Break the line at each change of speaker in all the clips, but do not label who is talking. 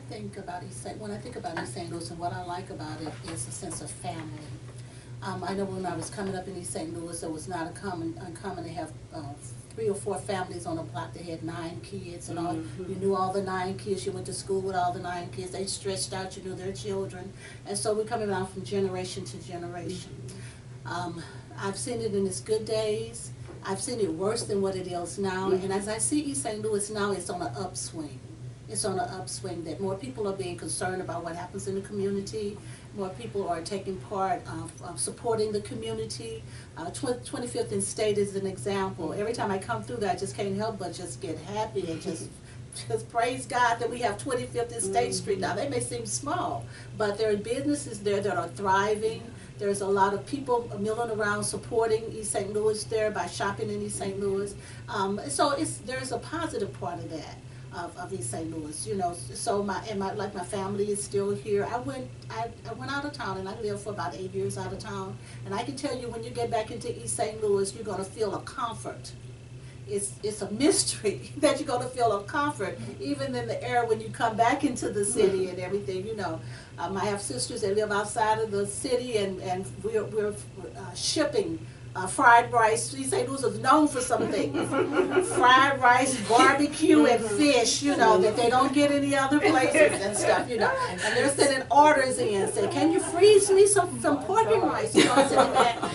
think about when I think about East St. Louis, and what I like about it is a sense of family. I know when I was coming up in East St. Louis, it was not uncommon to have 3 or 4 families on a block that had 9 kids, and all. You knew all the 9 kids. You went to school with all the 9 kids. They stretched out. You knew their children, and so we're coming down from generation to generation. I've seen it in its good days. I've seen it worse than what it is now, and as I see East St. Louis now, it's on an upswing. It's on an upswing that more people are being concerned about what happens in the community. More people are taking part of supporting the community. 25th and State is an example. Every time I come through there, I just can't help but just get happy and just praise God that we have 25th and State Street now. They may seem small, but there are businesses there that are thriving. There's a lot of people milling around supporting East St. Louis there by shopping in East St. Louis. So there's a positive part of that. Of East St. Louis, you know, so my family is still here. I went out of town, and I lived for about 8 years out of town, and I can tell you, when you get back into East St. Louis, you're going to feel a comfort. It's a mystery that you're going to feel a comfort, even in the air when you come back into the city and everything, you know. I have sisters that live outside of the city, and we're shipping fried rice. East St. Louis is known for some things. Fried rice, barbecue, and fish, you know, that they don't get any other places and stuff, you know. And they're sending orders in, saying, can you freeze me some pork and rice, you know, sending that.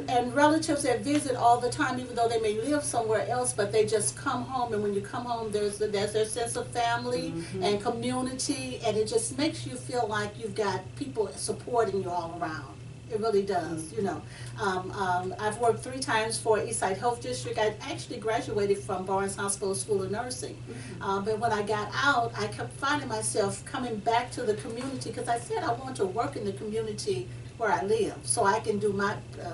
And relatives that visit all the time, even though they may live somewhere else, but they just come home, and when you come home, there's their sense of family and community, and it just makes you feel like you've got people supporting you all around. It really does, you know. I've worked 3 times for Eastside Health District. I actually graduated from Barnes Hospital School of Nursing. But when I got out, I kept finding myself coming back to the community, because I said I want to work in the community where I live, so I can do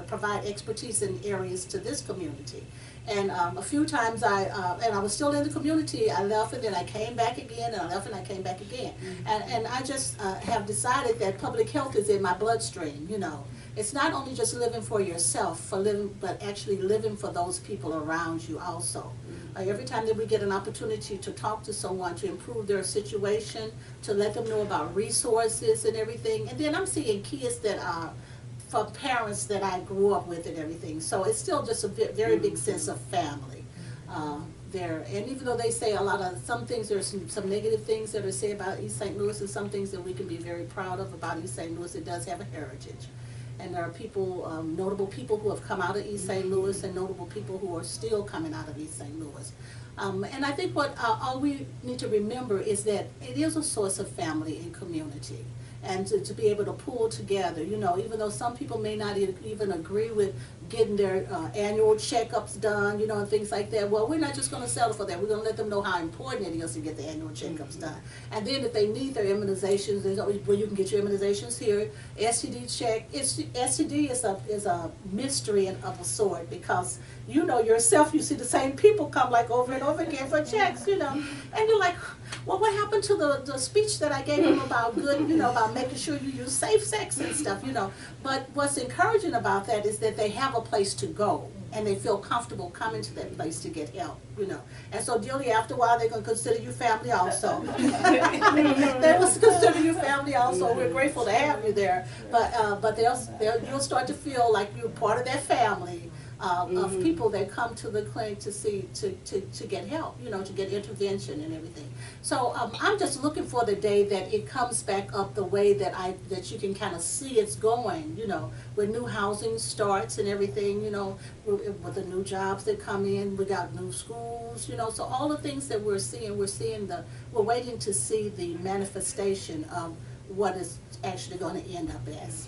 provide expertise in areas to this community. And a few times and I was still in the community, I left, and then I came back again, and I left, and I came back again. And I just have decided that public health is in my bloodstream, you know. It's not only just living for yourself, but actually living for those people around you also. Every time that we get an opportunity to talk to someone, to improve their situation, to let them know about resources and everything. And then I'm seeing kids that are for parents that I grew up with and everything. So it's still just a very big sense of family there. And even though they say some things, there's some negative things that are said about East St. Louis, and some things that we can be very proud of about East St. Louis, it does have a heritage. And there are people, notable people who have come out of East St. Louis, and notable people who are still coming out of East St. Louis. And I think all we need to remember is that it is a source of family and community. And to be able to pull together, you know, even though some people may not even agree with getting their annual checkups done, you know, and things like that. Well, we're not just going to settle for that. We're going to let them know how important it is to get the annual checkups done. And then if they need their immunizations, there's always where you can get your immunizations here. STD check. STD is a mystery of a sort, because you know yourself, you see the same people come like over and over again for checks, you know, and you're like, well, what happened to the speech that I gave them about good, you know, about making sure you use safe sex and stuff, you know. But what's encouraging about that is that they have a place to go, and they feel comfortable coming to that place to get help, you know. And so, Dilly, after a while, they're going to consider you family also. They will consider you family also. We're grateful to have you there. But you'll start to feel like you're part of that family. Of people that come to the clinic to get help, you know, to get intervention and everything. So I'm just looking for the day that it comes back up the way that you can kind of see it's going, you know, when new housing starts and everything, you know, with the new jobs that come in, we got new schools, you know, so all the things that we're waiting to see the manifestation of what is actually going to end up as.